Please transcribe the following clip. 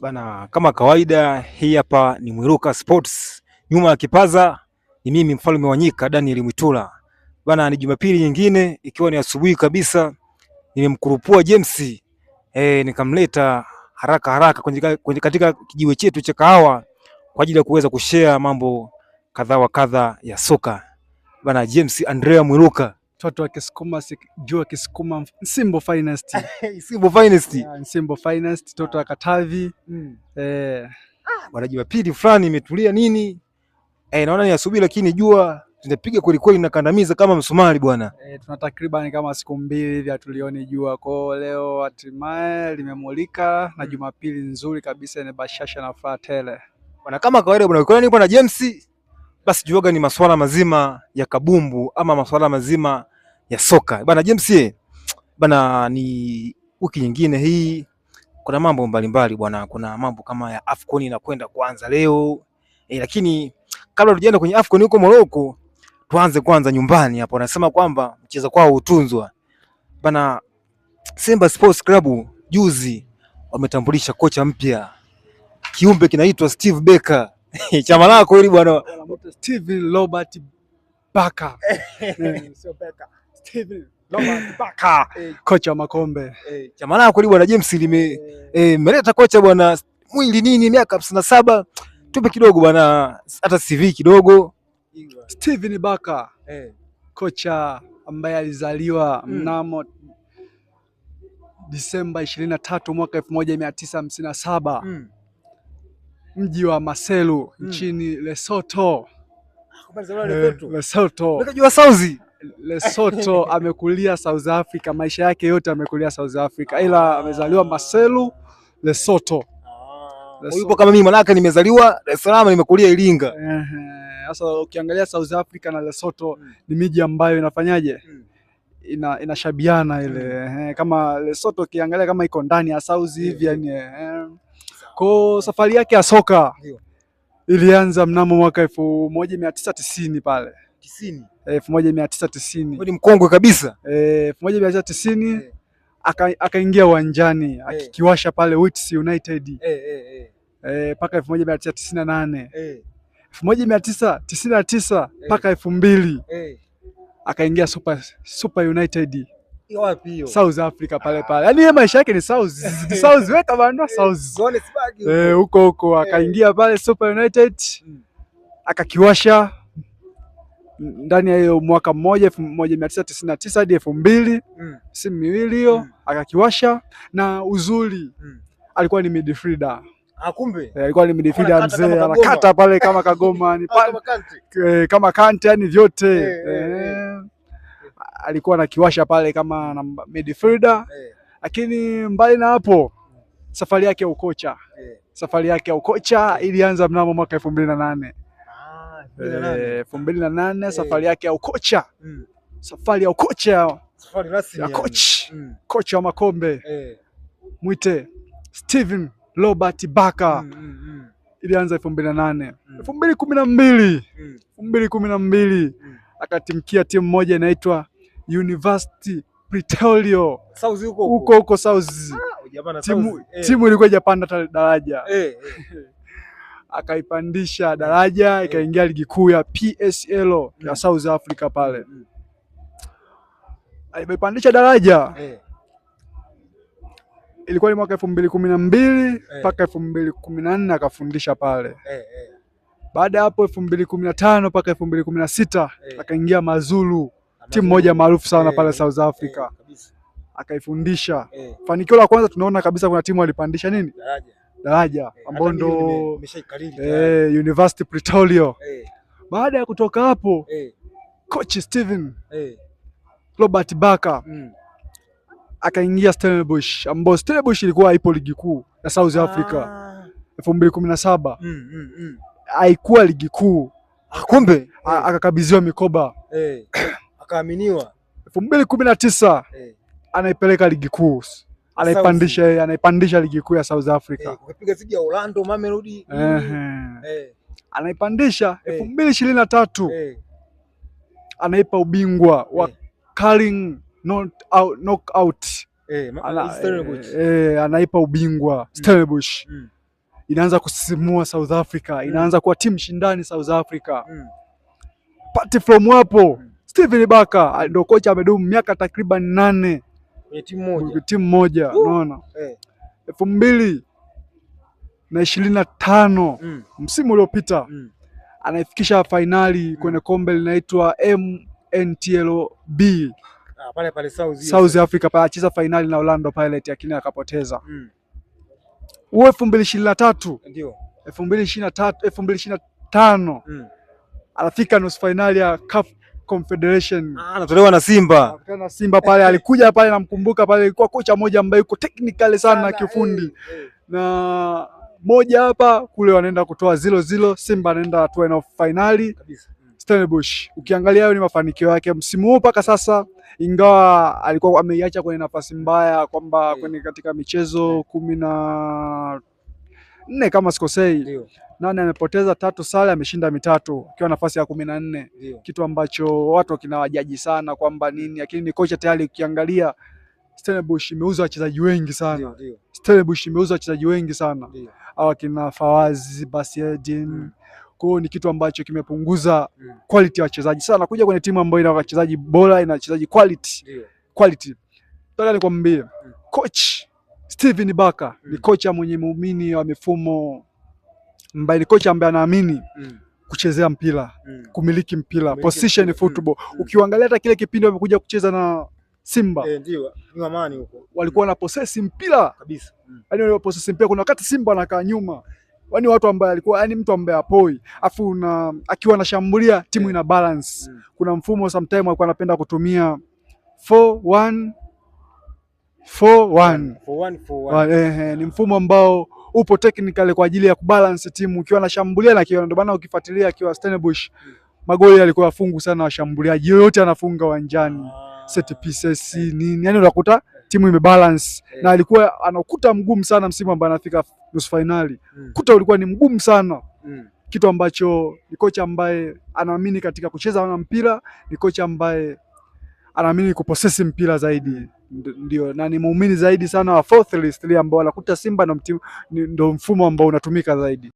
Bana, kama kawaida hii hapa ni Mwiruka Sports. Nyuma ya kipaza ni mimi mfalme wa nyika Daniel Mwitula. Bana, ni Jumapili nyingine ikiwa ni asubuhi kabisa. Nimemkurupua James nikamleta haraka katika kijiwe chetu cha kahawa kwa ajili ya kuweza kushare mambo kadha wa kadha ya soka. Bana, James Andrea Mwiruka, mtoto wa Kisukuma, jua Kisukuma, Nsimbo Finest. Nsimbo Finest. Nsimbo Finest, mtoto wa Katavi. Bana, Jumapili fulani imetulia nini? Naona ni asubuhi lakini jua tunapiga kweli kweli na kandamiza kama msumari bwana. Tuna takriban kama siku mbili hivi hatulioni jua. Kwa leo hatimaye limemulika na Jumapili nzuri kabisa, ni bashasha na furaha tele. Bwana, kama kawaida bwana, ukiona nipo na James basi juaga ni masuala mazima ya kabumbu ama masuala mazima ya soka. Bwana James bwana, ni wiki nyingine hii kuna mambo mbalimbali bwana, kuna mambo kama ya AFCON inakwenda kuanza leo. Lakini kabla tujaenda kwenye AFCON huko Morocco, tuanze kwanza nyumbani hapo. Anasema kwamba mchezo kwao utunzwa. Bana, Simba Sports Club juzi wametambulisha kocha mpya. Kiumbe kinaitwa Steve Barker. Chama lako hili bwana, Steven Robert Barker. Sio Barker. Steven Robert Barker. Kocha wa Makombe. Chama lako hili bwana James meleta kocha bwana, mwili nini, miaka 57. Tupe kidogo bwana, hata CV kidogo. Steven Barker, kocha ambaye alizaliwa mnamo Disemba 23 mwaka 1957 mji wa Marseille nchini Lesotho. Lesotho. Unajua Sauzi? Lesotho. Amekulia South Africa, maisha yake yote amekulia South Africa, ila amezaliwa Marseille, Lesotho. Ulipo kama mimi, manaka nimezaliwa Dar es Salaam, nimekulia Iringa. Sasa ukiangalia South Africa na Lesotho ni miji ambayo inafanyaje? Inashabiana ile. Kama Lesotho ukiangalia kama iko ndani ya South hivi yani. Kwa safari yake ya soka ilianza mnamo mwaka 1990 pale. 90. 1990. Wewe ni mkongwe kabisa. 1990 akaingia uwanjani akikiwasha pale Wits United. Paka 1998. 1999 paka 2000 akaingia Super United. Wapi hiyo? South Africa pale. Yaani yeye maisha yake ni South weka bana South. Huko akaingia pale Super United. Akakiwasha ndani ya hiyo mwaka mmoja 1999 hadi 2000, msimu miwili hiyo akakiwasha. Na uzuri alikuwa ni midfielder. Kumbe alikuwa ni midfielder mzee, anakata pale kama Kagoma, ni kama Kante, yani vyote. Alikuwa anakiwasha pale kama na midfielder. Lakini mbali na hapo, safari yake ya ukocha ilianza mnamo mwaka 2008. 2008 safari yake ya ukocha. Safari ya ukocha. Safari rasmi ya kocha wa Makombe. Mwite Steven Robert Barker. Ilianza 2008. 2012 akatimkia timu moja inaitwa University Pretoria. South huko South. Timu ilikuwa hajapanda daraja. Akaipandisha daraja, ikaingia ligi kuu ya PSL ya South Africa pale. Alipandisha daraja. Ilikuwa ni mwaka 2012 mpaka 2014 akafundisha pale. Baada ya hapo 2015 mpaka 2016 akaingia Mazulu, timu moja maarufu sana pale South Africa. Akaifundisha. Fanikio la kwanza tunaona kabisa kuna timu alipandisha nini? Daraja ambao ndo University Pretoria. Baada ya kutoka hapo coach Steven Robert Barker akaingia Stellenbosch, ambao Stellenbosch ilikuwa ipo ligi kuu ya South Africa. 2017 haikuwa ligi kuu. Kumbe akakabidhiwa mikoba. Akaaminiwa. 2019 anaipeleka ligi kuu. Anaipandisha ligi kuu ya South Africa. Ukapiga zidi ya Orlando, Mamelodi. Anaipandisha 2023. Anaipa ubingwa wa Carling knockout anaipa ubingwa Stellenbosch. Inaanza kusisimua South Africa, inaanza kuwa timu shindani South Africa. Party from hapo Steven Baka ndio kocha amedumu miaka takriban 8 kwenye timu moja, unaona. 2025 msimu uliopita anaifikisha finali kwenye kombe linaitwa MNTLB pale South Africa, pale acheza finali na Orlando Pirates lakini akapoteza. Huo 2023 ndio 2025 anafika nusu finali ya CAF Confederation, anatolewa na Simba. Pale alikuja pale, namkumbuka pale ilikuwa kocha mmoja ambaye yuko technical sana kiufundi. Na moja hapa kule wanaenda kutoa 0-0, Simba anaenda hatua ya finali Stellenbosch. Ukiangalia hayo ni mafanikio yake msimu huu mpaka sasa, ingawa alikuwa ameiacha kwenye nafasi mbaya kwamba kwenye katika michezo 14 kama sikosei, 8 amepoteza 3, sare ameshinda 3, akiwa nafasi ya 14. Kitu ambacho watu kinawajaji sana kwamba nini, lakini ni kocha tayari. Ukiangalia Stellenbosch imeuza wachezaji wengi sana. Stellenbosch imeuza wachezaji wengi sana. Hawa kina Fawazi, Basiedin. Kwa hiyo ni kitu ambacho kimepunguza quality ya wachezaji sana. Kuja kwenye timu ambayo ina wachezaji bora, ina wachezaji quality. Nataka nikwambie coach Steven Baka ni kocha mwenye muumini wa mifumo, ambaye ni kocha ambaye anaamini kuchezea mpira, kumiliki mpira, position football. Ukiangalia hata kile kipindi wamekuja kucheza na Simba, ndio ni amani huko, walikuwa na possess mpira kabisa. Yaani wale possess mpira, kuna wakati Simba anakaa nyuma, yaani watu ambaye alikuwa mtu ambaye apoi, afu akiwa anashambulia timu ina balance. Kuna mfumo sometime alikuwa anapenda kutumia 4-1-4-1. Ni mfumo ambao upo technically kwa ajili ya kubalance timu, ukiwa anashambulia na kiona. Ndio maana ukifuatilia akiwa Stellenbosch magoli alikuwa afungu sana, washambuliaji yote anafunga uwanjani, set pieces nini, yani unakuta timu imebalance. Na alikuwa anakuta mgumu sana msimu ambao anafika nusu finali, kuta ulikuwa ni mgumu sana. Kitu ambacho ni kocha ambaye anaamini katika kucheza na mpira, ni kocha ambaye anaamini kupossess mpira zaidi, ndio, na ni muumini zaidi sana wa 4-3-3 ambao anakuta Simba ndio mfumo ambao unatumika zaidi.